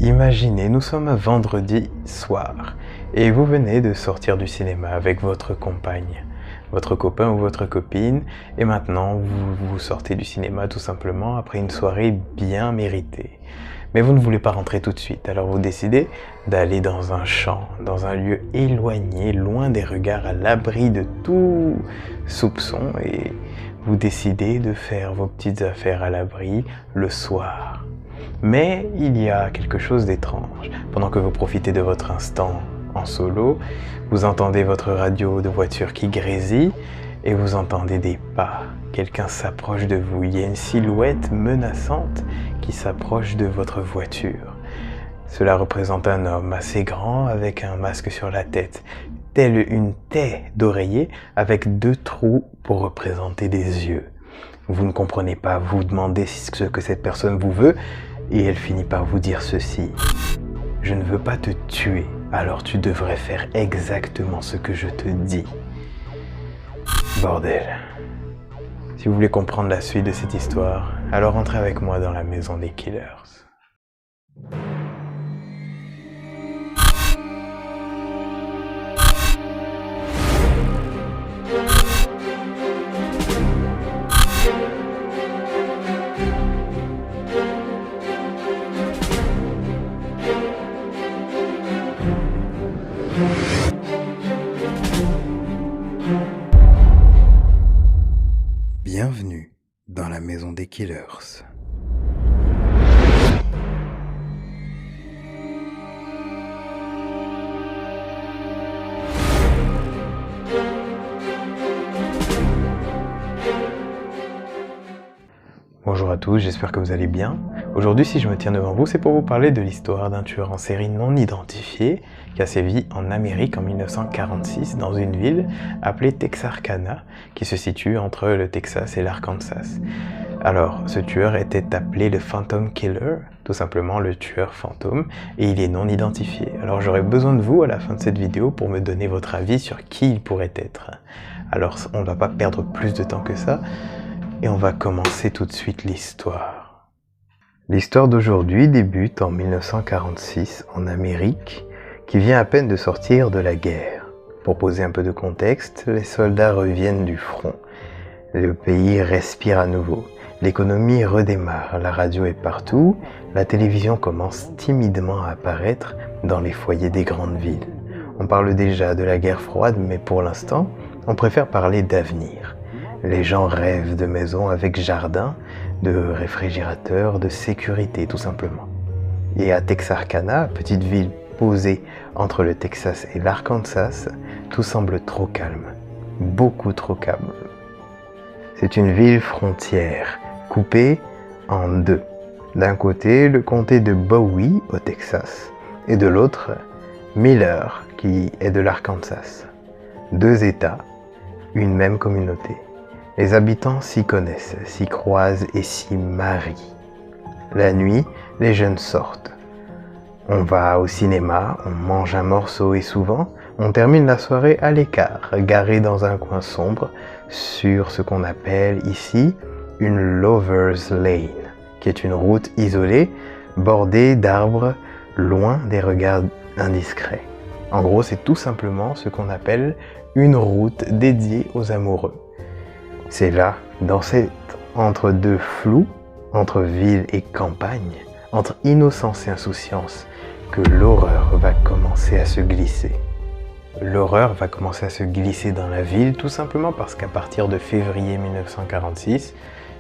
Imaginez, nous sommes un vendredi soir et vous venez de sortir du cinéma avec votre compagne, votre copain ou votre copine et maintenant vous sortez du cinéma tout simplement après une soirée bien méritée. Mais vous ne voulez pas rentrer tout de suite, alors vous décidez d'aller dans un champ, dans un lieu éloigné, loin des regards, à l'abri de tout soupçon et vous décidez de faire vos petites affaires à l'abri le soir. Mais il y a quelque chose d'étrange. Pendant que vous profitez de votre instant en solo, vous entendez votre radio de voiture qui grésille et vous entendez des pas. Quelqu'un s'approche de vous. Il y a une silhouette menaçante qui s'approche de votre voiture. Cela représente un homme assez grand avec un masque sur la tête, tel une taie d'oreiller avec 2 trous pour représenter des yeux. Vous ne comprenez pas, vous demandez ce que cette personne vous veut et elle finit par vous dire ceci. Je ne veux pas te tuer, alors tu devrais faire exactement ce que je te dis. Bordel. Si vous voulez comprendre la suite de cette histoire, alors entrez avec moi dans la maison des killers. Bienvenue dans la maison des killers. Bonjour à tous, j'espère que vous allez bien. Aujourd'hui, si je me tiens devant vous, c'est pour vous parler de l'histoire d'un tueur en série non identifié qui a sévi en Amérique en 1946 dans une ville appelée Texarkana qui se situe entre le Texas et l'Arkansas. Alors, ce tueur était appelé le Phantom Killer, tout simplement le tueur fantôme, et il est non identifié. Alors j'aurai besoin de vous à la fin de cette vidéo pour me donner votre avis sur qui il pourrait être. Alors on ne va pas perdre plus de temps que ça, et on va commencer tout de suite l'histoire. L'histoire d'aujourd'hui débute en 1946 en Amérique, qui vient à peine de sortir de la guerre. Pour poser un peu de contexte, les soldats reviennent du front. Le pays respire à nouveau. L'économie redémarre, la radio est partout, la télévision commence timidement à apparaître dans les foyers des grandes villes. On parle déjà de la guerre froide, mais pour l'instant, on préfère parler d'avenir. Les gens rêvent de maisons avec jardin, de réfrigérateurs, de sécurité tout simplement. Et à Texarkana, petite ville posée entre le Texas et l'Arkansas, tout semble trop calme, beaucoup trop calme. C'est une ville frontière, coupée en deux. D'un côté, le comté de Bowie au Texas, et de l'autre, Miller, qui est de l'Arkansas. 2 États, une même communauté. Les habitants s'y connaissent, s'y croisent et s'y marient. La nuit, les jeunes sortent. On va au cinéma, on mange un morceau et souvent, on termine la soirée à l'écart, garé dans un coin sombre, sur ce qu'on appelle ici une Lover's Lane, qui est une route isolée, bordée d'arbres, loin des regards indiscrets. En gros, c'est tout simplement ce qu'on appelle une route dédiée aux amoureux. C'est là, dans cet entre-deux flou, entre ville et campagne, entre innocence et insouciance, que l'horreur va commencer à se glisser. L'horreur va commencer à se glisser dans la ville, tout simplement parce qu'à partir de février 1946,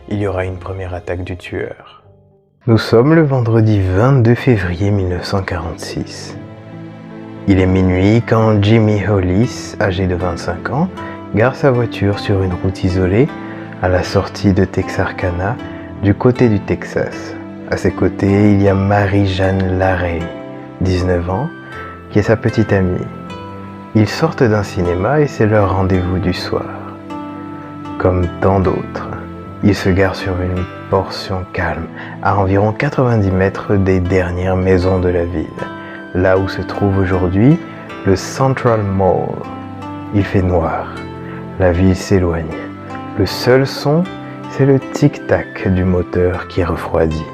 il y aura une première attaque du tueur. Nous sommes le vendredi 22 février 1946. Il est minuit quand Jimmy Hollis, âgé de 25 ans, gare sa voiture sur une route isolée à la sortie de Texarkana, du côté du Texas. À ses côtés, il y a Marie-Jeanne Larrey, 19 ans, qui est sa petite amie. Ils sortent d'un cinéma et c'est leur rendez-vous du soir. Comme tant d'autres, ils se garent sur une portion calme, à environ 90 mètres des dernières maisons de la ville, là où se trouve aujourd'hui le Central Mall. Il fait noir. La ville s'éloigne. Le seul son, c'est le tic-tac du moteur qui refroidit.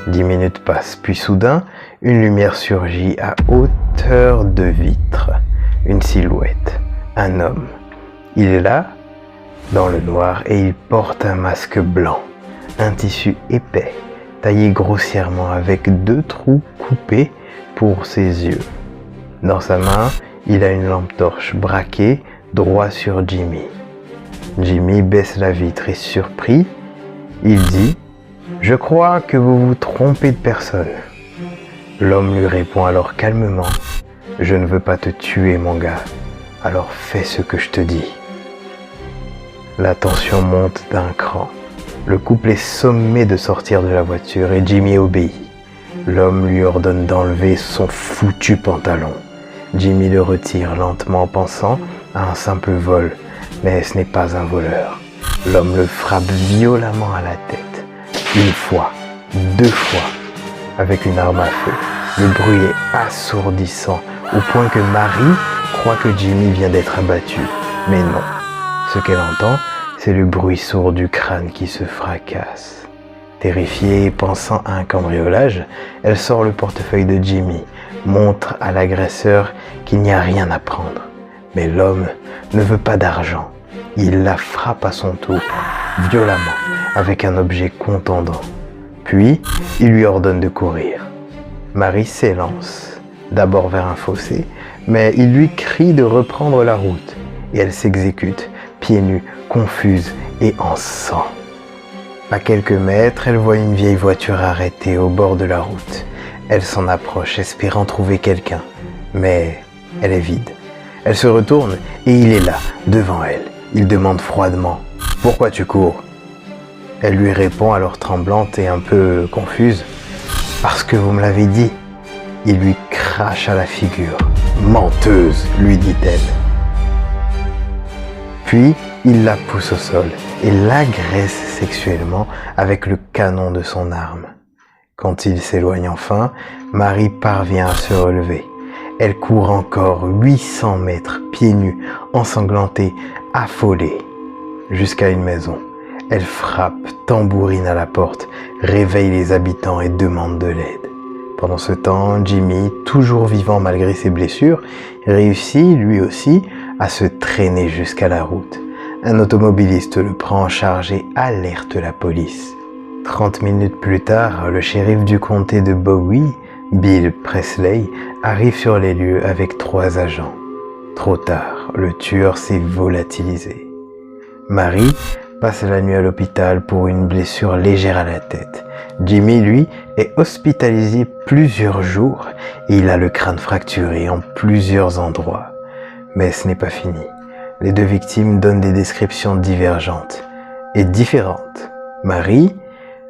10 minutes passent, puis soudain, une lumière surgit à hauteur de vitre. Une silhouette, un homme. Il est là, dans le noir, et il porte un masque blanc, un tissu épais, taillé grossièrement avec 2 trous coupés pour ses yeux. Dans sa main, il a une lampe torche braquée droit sur Jimmy. Jimmy baisse la vitre et surpris, il dit « Je crois que vous vous trompez de personne. » L'homme lui répond alors calmement « Je ne veux pas te tuer, mon gars, alors fais ce que je te dis. » La tension monte d'un cran. Le couple est sommé de sortir de la voiture et Jimmy obéit. L'homme lui ordonne d'enlever son foutu pantalon. Jimmy le retire lentement, pensant à un simple vol, mais ce n'est pas un voleur. L'homme le frappe violemment à la tête, 1 fois, 2 fois, avec une arme à feu. Le bruit est assourdissant, au point que Marie croit que Jimmy vient d'être abattu. Mais non, ce qu'elle entend, c'est le bruit sourd du crâne qui se fracasse. Terrifiée et pensant à un cambriolage, elle sort le portefeuille de Jimmy, montre à l'agresseur qu'il n'y a rien à prendre. Mais l'homme ne veut pas d'argent. Il la frappe à son tour, violemment, avec un objet contondant. Puis, il lui ordonne de courir. Marie s'élance, d'abord vers un fossé, mais il lui crie de reprendre la route. Et elle s'exécute, pieds nus, confuse et en sang. À quelques mètres, elle voit une vieille voiture arrêtée au bord de la route. Elle s'en approche, espérant trouver quelqu'un, mais elle est vide. Elle se retourne et il est là, devant elle. Il demande froidement « Pourquoi tu cours ?» Elle lui répond alors tremblante et un peu confuse « Parce que vous me l'avez dit. » Il lui crache à la figure. « Menteuse !» lui dit-elle. Puis, il la pousse au sol et l'agresse sexuellement avec le canon de son arme. Quand il s'éloigne enfin, Marie parvient à se relever. Elle court encore 800 mètres, pieds nus, ensanglantée, affolée, jusqu'à une maison. Elle frappe, tambourine à la porte, réveille les habitants et demande de l'aide. Pendant ce temps, Jimmy, toujours vivant malgré ses blessures, réussit lui aussi à se traîner jusqu'à la route. Un automobiliste le prend en charge et alerte la police. 30 minutes plus tard, le shérif du comté de Bowie, Bill Presley, arrive sur les lieux avec 3 agents. Trop tard, le tueur s'est volatilisé. Marie passe la nuit à l'hôpital pour une blessure légère à la tête. Jimmy, lui, est hospitalisé plusieurs jours et il a le crâne fracturé en plusieurs endroits. Mais ce n'est pas fini. Les 2 victimes donnent des descriptions divergentes et différentes. Marie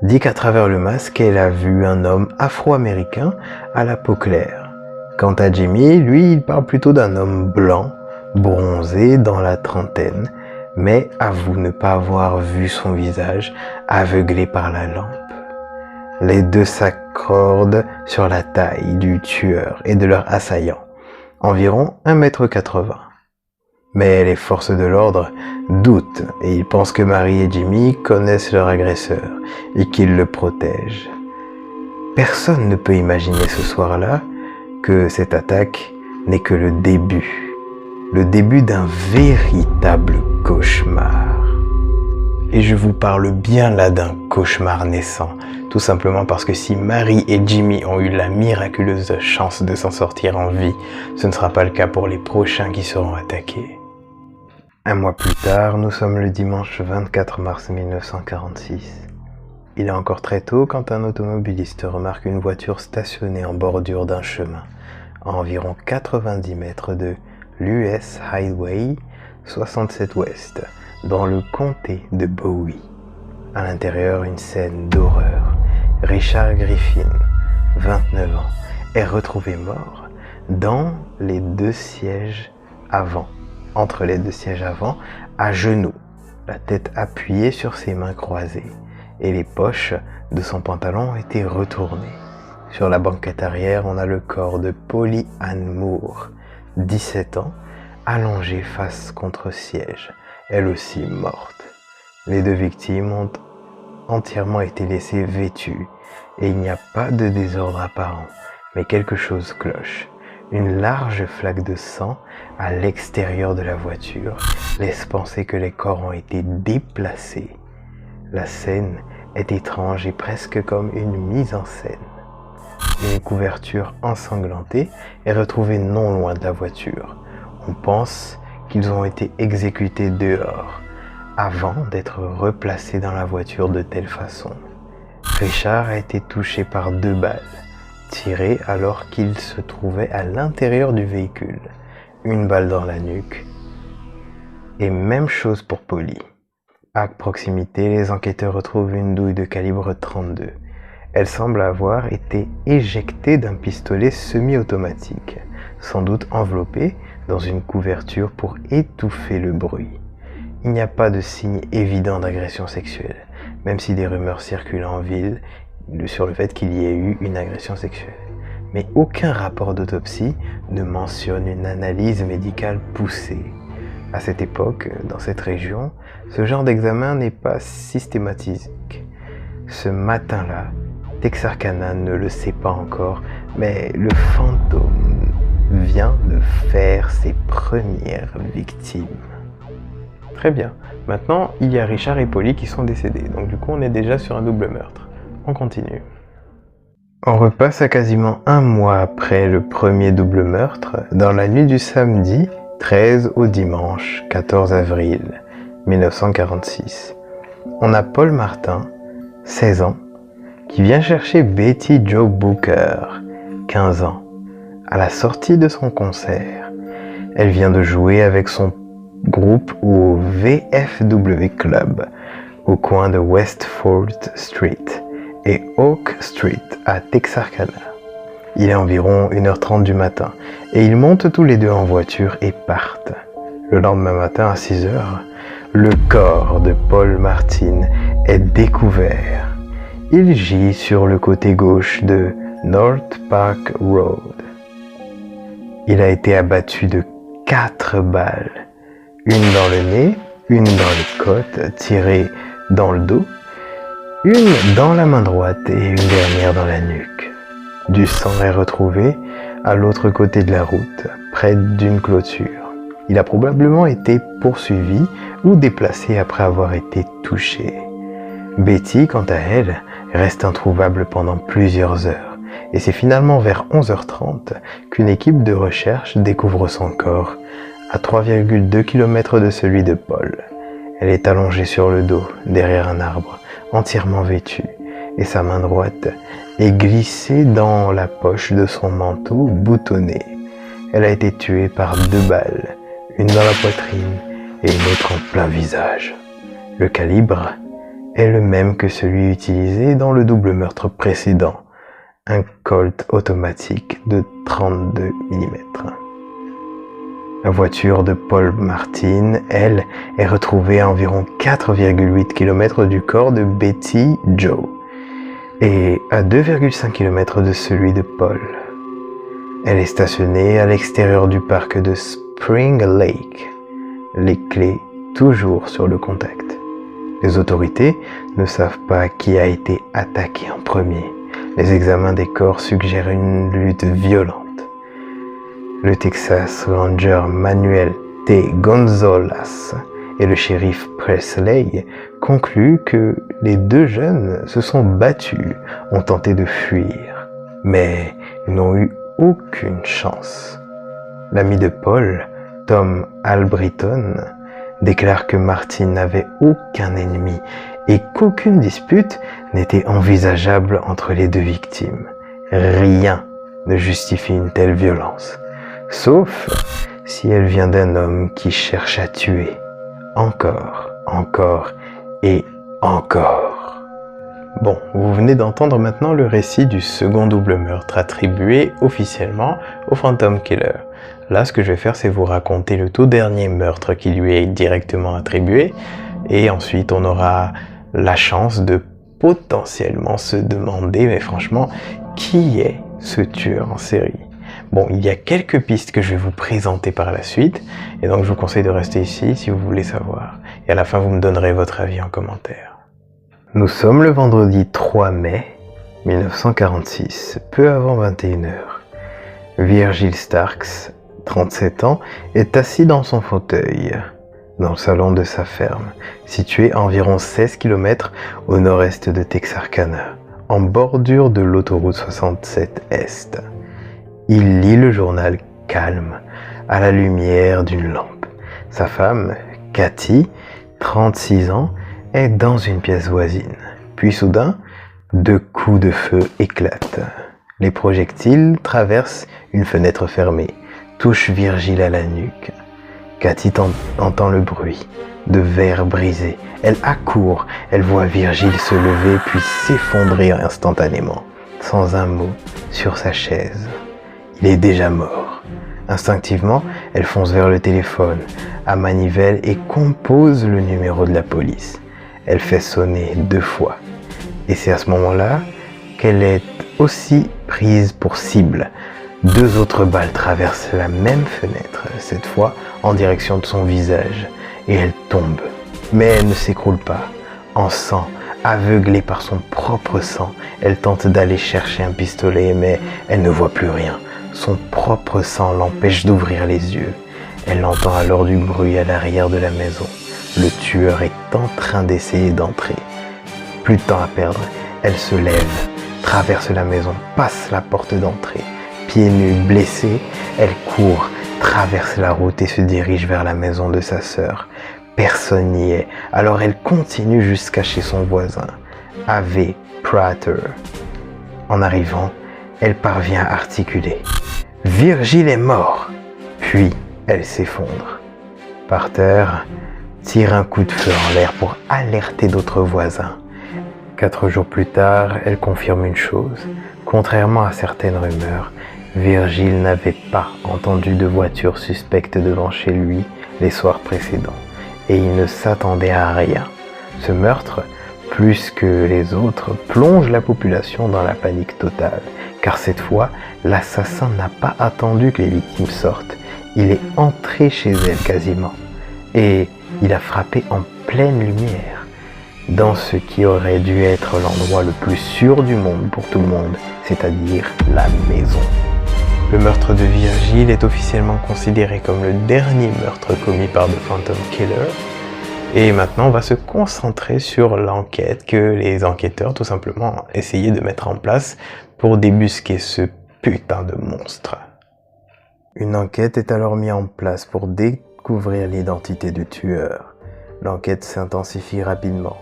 dit qu'à travers le masque, elle a vu un homme afro-américain à la peau claire. Quant à Jimmy, lui, il parle plutôt d'un homme blanc, bronzé, dans la trentaine, mais avoue ne pas avoir vu son visage, aveuglé par la lampe. Les 2 s'accordent sur la taille du tueur et de leur assaillant, environ 1,80 m. Mais les forces de l'ordre doutent et ils pensent que Marie et Jimmy connaissent leur agresseur et qu'ils le protègent. Personne ne peut imaginer ce soir-là que cette attaque n'est que le début d'un véritable cauchemar. Et je vous parle bien là d'un cauchemar naissant, tout simplement parce que si Marie et Jimmy ont eu la miraculeuse chance de s'en sortir en vie, ce ne sera pas le cas pour les prochains qui seront attaqués. 1 mois plus tard, nous sommes le dimanche 24 mars 1946. Il est encore très tôt quand un automobiliste remarque une voiture stationnée en bordure d'un chemin, à environ 90 mètres de l'US Highway 67 West, dans le comté de Bowie. À l'intérieur, une scène d'horreur. Richard Griffin, 29 ans, est retrouvé mort dans les 2 sièges avant. Entre les 2 sièges avant, à genoux, la tête appuyée sur ses mains croisées, et les poches de son pantalon étaient retournées. Sur la banquette arrière, on a le corps de Polly Ann Moore, 17 ans, allongée face contre siège, elle aussi morte. Les 2 victimes ont entièrement été laissées vêtues, et il n'y a pas de désordre apparent. Mais quelque chose cloche. Une large flaque de sang à l'extérieur de la voiture laisse penser que les corps ont été déplacés. La scène est étrange et presque comme une mise en scène. Une couverture ensanglantée est retrouvée non loin de la voiture. On pense qu'ils ont été exécutés dehors, avant d'être replacés dans la voiture de telle façon. Richard a été touché par 2 balles, tirées alors qu'il se trouvait à l'intérieur du véhicule. Une balle dans la nuque. Et même chose pour Polly. À proximité, les enquêteurs retrouvent une douille de calibre 32. Elle semble avoir été éjectée d'un pistolet semi-automatique, sans doute enveloppée dans une couverture pour étouffer le bruit. Il n'y a pas de signe évident d'agression sexuelle, même si des rumeurs circulent en ville sur le fait qu'il y ait eu une agression sexuelle. Mais aucun rapport d'autopsie ne mentionne une analyse médicale poussée. À cette époque, dans cette région, ce genre d'examen n'est pas systématique. Ce matin-là, Texarkana ne le sait pas encore, mais le fantôme vient de faire ses premières victimes. Très bien. Maintenant, il y a Richard et Polly qui sont décédés. Donc du coup, on est déjà sur un double meurtre. On continue. On repasse à quasiment 1 mois après le premier double meurtre, dans la nuit du samedi 13 au dimanche 14 avril 1946. On a Paul Martin, 16 ans, qui vient chercher Betty Jo Booker, 15 ans, à la sortie de son concert. Elle vient de jouer avec son groupe au VFW Club, au coin de West 4th Street et Oak Street à Texarkana. Il est environ 1h30 du matin et ils montent tous les deux en voiture et partent. Le lendemain matin à 6h, le corps de Paul Martin est découvert. Il gît sur le côté gauche de North Park Road. Il a été abattu de 4 balles. Une dans le nez, une dans les côtes, tirée dans le dos, une dans la main droite et une dernière dans la nuque. Du sang est retrouvé à l'autre côté de la route, près d'une clôture. Il a probablement été poursuivi ou déplacé après avoir été touché. Betty, quant à elle, reste introuvable pendant plusieurs heures et c'est finalement vers 11h30 qu'une équipe de recherche découvre son corps à 3,2 km de celui de Paul. Elle est allongée sur le dos, derrière un arbre, entièrement vêtue, et sa main droite est glissée dans la poche de son manteau boutonné. Elle a été tuée par 2 balles, une dans la poitrine et une autre en plein visage. Le calibre est le même que celui utilisé dans le double meurtre précédent, un Colt automatique de 32 mm. La voiture de Paul Martin, elle, est retrouvée à environ 4,8 km du corps de Betty Jo et à 2,5 km de celui de Paul. Elle est stationnée à l'extérieur du parc de Spring Lake, les clés toujours sur le contact. Les autorités ne savent pas qui a été attaqué en premier. Les examens des corps suggèrent une lutte violente. Le Texas Ranger Manuel T. Gonzalez et le shérif Presley concluent que les 2 jeunes se sont battus, ont tenté de fuir, mais ils n'ont eu aucune chance. L'ami de Paul, Tom Albritton, déclare que Martin n'avait aucun ennemi et qu'aucune dispute n'était envisageable entre les 2 victimes. Rien ne justifie une telle violence. Sauf si elle vient d'un homme qui cherche à tuer, encore et encore. Bon, vous venez d'entendre maintenant le récit du second double meurtre attribué officiellement au Phantom Killer. Là, ce que je vais faire, c'est vous raconter le tout dernier meurtre qui lui est directement attribué, et ensuite on aura la chance de potentiellement se demander, mais franchement, qui est ce tueur en série ? Bon, il y a quelques pistes que je vais vous présenter par la suite, et donc je vous conseille de rester ici si vous voulez savoir. Et à la fin, vous me donnerez votre avis en commentaire. Nous sommes le vendredi 3 mai 1946, peu avant 21 h. Virgil Starks, 37 ans, est assis dans son fauteuil, dans le salon de sa ferme, situé à environ 16 km au nord-est de Texarkana, en bordure de l'autoroute 67 Est. Il lit le journal calme, à la lumière d'une lampe. Sa femme, Cathy, 36 ans, est dans une pièce voisine. Puis soudain, 2 coups de feu éclatent. Les projectiles traversent une fenêtre fermée, touchent Virgile à la nuque. Cathy entend le bruit de verre brisé. Elle accourt, elle voit Virgile se lever puis s'effondrer instantanément, sans un mot, sur sa chaise. Il est déjà mort. Instinctivement, elle fonce vers le téléphone, à manivelle et compose le numéro de la police. Elle fait sonner 2 fois. Et c'est à ce moment-là qu'elle est aussi prise pour cible. 2 autres balles traversent la même fenêtre, cette fois en direction de son visage, et elle tombe. Mais elle ne s'écroule pas. En sang, aveuglée par son propre sang, elle tente d'aller chercher un pistolet, mais elle ne voit plus rien. Son propre sang l'empêche d'ouvrir les yeux. Elle entend alors du bruit à l'arrière de la maison. Le tueur est en train d'essayer d'entrer. Plus de temps à perdre, elle se lève, traverse la maison, passe la porte d'entrée. Pieds nus, blessée, elle court, traverse la route et se dirige vers la maison de sa sœur. Personne n'y est, alors elle continue jusqu'à chez son voisin, Ave Prater. En arrivant, elle parvient à articuler. « Virgile est mort !» Puis, elle s'effondre. Par terre, tire un coup de feu en l'air pour alerter d'autres voisins. 4 jours plus tard, elle confirme une chose. Contrairement à certaines rumeurs, Virgile n'avait pas entendu de voiture suspecte devant chez lui les soirs précédents, et il ne s'attendait à rien. Ce meurtre, plus que les autres, plonge la population dans la panique totale, car cette fois, l'assassin n'a pas attendu que les victimes sortent. Il est entré chez elles quasiment, et il a frappé en pleine lumière, dans ce qui aurait dû être l'endroit le plus sûr du monde pour tout le monde, c'est-à-dire la maison. Le meurtre de Virgile est officiellement considéré comme le dernier meurtre commis par The Phantom Killer. Et maintenant, on va se concentrer sur l'enquête que les enquêteurs, tout simplement, essayaient de mettre en place pour débusquer ce putain de monstre. Une enquête est alors mise en place pour découvrir l'identité du tueur. L'enquête s'intensifie rapidement.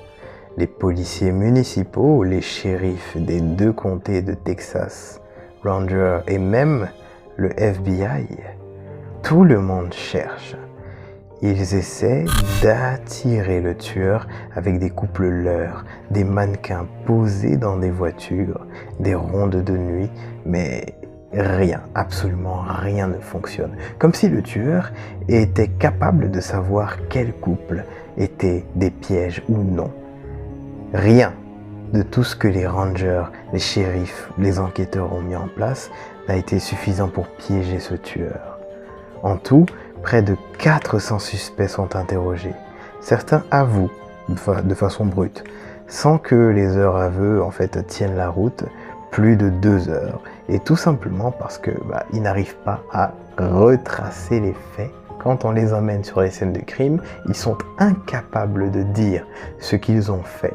Les policiers municipaux, les shérifs des 2 comtés de Texas, Ranger et même le FBI, tout le monde cherche. Ils essaient d'attirer le tueur avec des couples leurres, des mannequins posés dans des voitures, des rondes de nuit, mais rien, absolument rien ne fonctionne. Comme si le tueur était capable de savoir quel couple était des pièges ou non. Rien de tout ce que les rangers, les shérifs, les enquêteurs ont mis en place n'a été suffisant pour piéger ce tueur. En tout, près de 400 suspects sont interrogés. Certains avouent de façon brute, sans que les heures aveux tiennent la route, plus de 2 heures. Et tout simplement parce que ils n'arrivent pas à retracer les faits. Quand on les emmène sur les scènes de crime, ils sont incapables de dire ce qu'ils ont fait.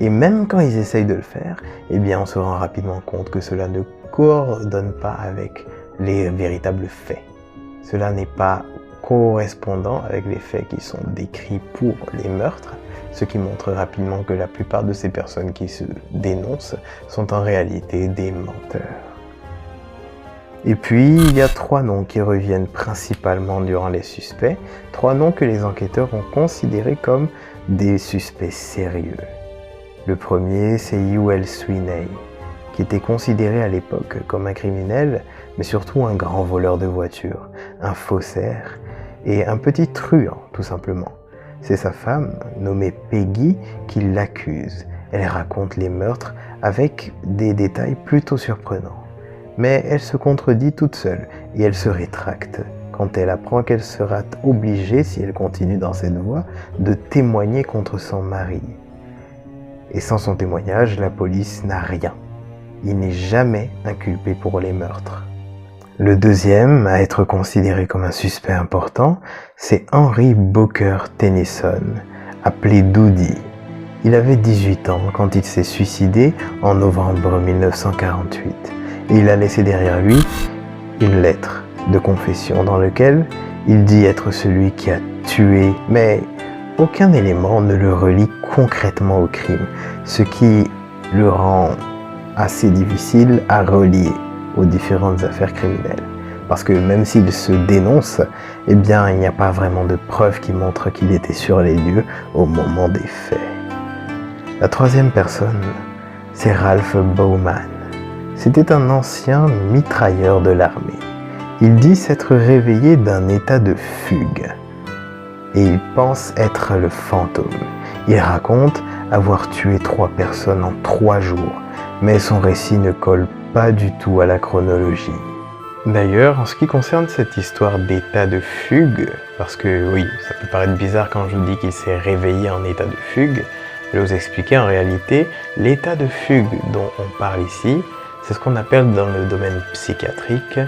Et même quand ils essayent de le faire, on se rend rapidement compte que cela ne coordonne pas avec les véritables faits. Cela n'est pas correspondant avec les faits qui sont décrits pour les meurtres, ce qui montre rapidement que la plupart de ces personnes qui se dénoncent sont en réalité des menteurs. Et puis, il y a 3 noms qui reviennent principalement durant les suspects, 3 noms que les enquêteurs ont considérés comme des suspects sérieux. Le premier, c'est UL Sweeney, qui était considéré à l'époque comme un criminel, mais surtout un grand voleur de voitures, un faussaire et un petit truand, tout simplement. C'est sa femme, nommée Peggy, qui l'accuse. Elle raconte les meurtres avec des détails plutôt surprenants. Mais elle se contredit toute seule et elle se rétracte quand elle apprend qu'elle sera obligée, si elle continue dans cette voie, de témoigner contre son mari. Et sans son témoignage, la police n'a rien. il n'est jamais inculpé pour les meurtres. Le deuxième à être considéré comme un suspect important, c'est Henry Booker Tennyson, appelé Doody. Il avait 18 ans quand il s'est suicidé en novembre 1948 et il a laissé derrière lui une lettre de confession dans laquelle il dit être celui qui a tué, mais aucun élément ne le relie concrètement au crime, ce qui le rend assez difficile à relier aux différentes affaires criminelles. Parce que même s'il se dénonce, eh bien, il n'y a pas vraiment de preuves qui montrent qu'il était sur les lieux au moment des faits. La troisième personne, c'est Ralph Bowman. C'était un ancien mitrailleur de l'armée. Il dit s'être réveillé d'un état de fugue. Et il pense être le fantôme. Il raconte avoir tué 3 personnes en 3 jours, mais son récit ne colle pas du tout à la chronologie. D'ailleurs, en ce qui concerne cette histoire d'état de fugue, parce que oui, ça peut paraître bizarre quand je vous dis qu'il s'est réveillé en état de fugue, je vais vous expliquer en réalité, l'état de fugue dont on parle ici, c'est ce qu'on appelle dans le domaine psychiatrique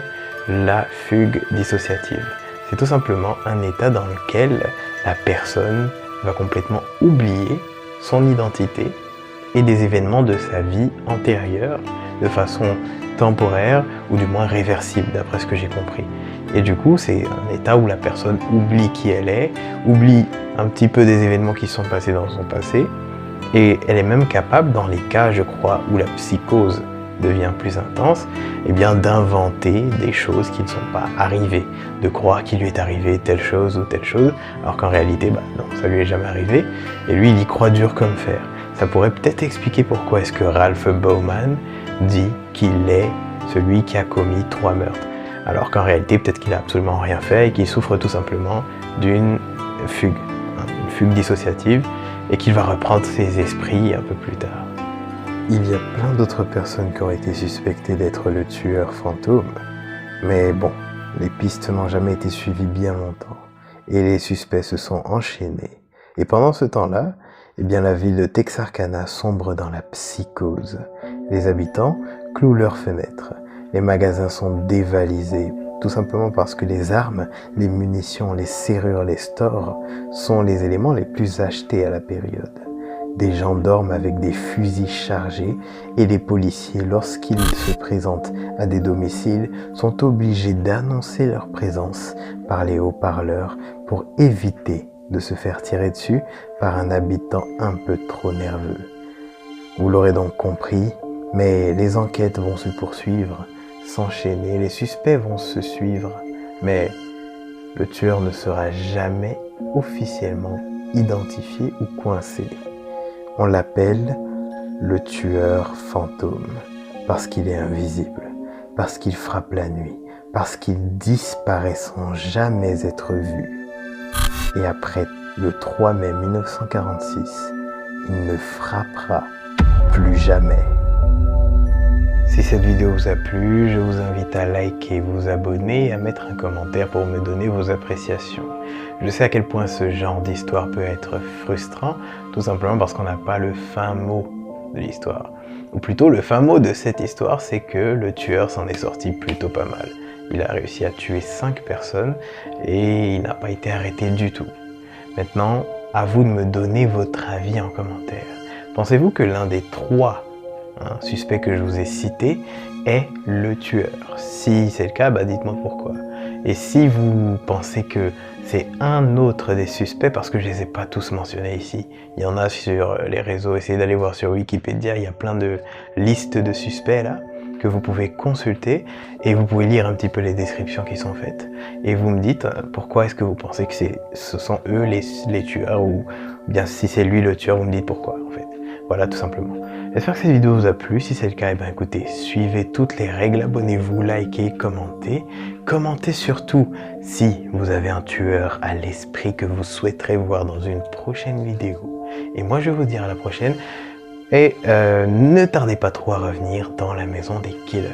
la fugue dissociative. C'est tout simplement un état dans lequel la personne va complètement oublier son identité et des événements de sa vie antérieure de façon temporaire ou du moins réversible d'après ce que j'ai compris. Et du coup, c'est un état où la personne oublie qui elle est, oublie un petit peu des événements qui sont passés dans son passé et elle est même capable, dans les cas, je crois, où la psychose devient plus intense, eh bien d'inventer des choses qui ne sont pas arrivées, de croire qu'il lui est arrivé telle chose ou telle chose, alors qu'en réalité, non, ça lui est jamais arrivé, et lui, il y croit dur comme fer. Ça pourrait peut-être expliquer pourquoi est-ce que Ralph Bowman dit qu'il est celui qui a commis 3 meurtres, alors qu'en réalité, peut-être qu'il a absolument rien fait et qu'il souffre tout simplement d'une fugue, une fugue dissociative, et qu'il va reprendre ses esprits un peu plus tard. Il y a plein d'autres personnes qui ont été suspectées d'être le tueur fantôme, mais bon, les pistes n'ont jamais été suivies bien longtemps, et les suspects se sont enchaînés. Et pendant ce temps-là, eh bien la ville de Texarkana sombre dans la psychose. Les habitants clouent leurs fenêtres, les magasins sont dévalisés, tout simplement parce que les armes, les munitions, les serrures, les stores sont les éléments les plus achetés à la période. Des gens dorment avec des fusils chargés et les policiers, lorsqu'ils se présentent à des domiciles, sont obligés d'annoncer leur présence par les haut-parleurs pour éviter de se faire tirer dessus par un habitant un peu trop nerveux. Vous l'aurez donc compris, mais les enquêtes vont se poursuivre, s'enchaîner, les suspects vont se suivre, mais le tueur ne sera jamais officiellement identifié ou coincé. On l'appelle le tueur fantôme, parce qu'il est invisible, parce qu'il frappe la nuit, parce qu'il disparaît sans jamais être vu. Et après le 3 mai 1946, il ne frappera plus jamais. Si cette vidéo vous a plu, je vous invite à liker, vous abonner et à mettre un commentaire pour me donner vos appréciations. Je sais à quel point ce genre d'histoire peut être frustrant, tout simplement parce qu'on n'a pas le fin mot de l'histoire. Ou plutôt, le fin mot de cette histoire, c'est que le tueur s'en est sorti plutôt pas mal. Il a réussi à tuer 5 personnes et il n'a pas été arrêté du tout. Maintenant, à vous de me donner votre avis en commentaire. Pensez-vous que l'un des 3 suspect que je vous ai cité est le tueur? Si c'est le cas, dites-moi pourquoi. Et si vous pensez que c'est un autre des suspects, parce que je ne les ai pas tous mentionnés ici, il y en a sur les réseaux, essayez d'aller voir sur Wikipédia, il y a plein de listes de suspects là, que vous pouvez consulter, et vous pouvez lire un petit peu les descriptions qui sont faites, et vous me dites pourquoi est-ce que vous pensez que ce sont eux les tueurs, ou bien si c'est lui le tueur, vous me dites pourquoi en fait. Voilà, tout simplement. J'espère que cette vidéo vous a plu. Si c'est le cas, écoutez, suivez toutes les règles, abonnez-vous, likez, commentez. Commentez surtout si vous avez un tueur à l'esprit que vous souhaiterez voir dans une prochaine vidéo. Et moi, je vais vous dire à la prochaine. Et ne tardez pas trop à revenir dans la maison des killers.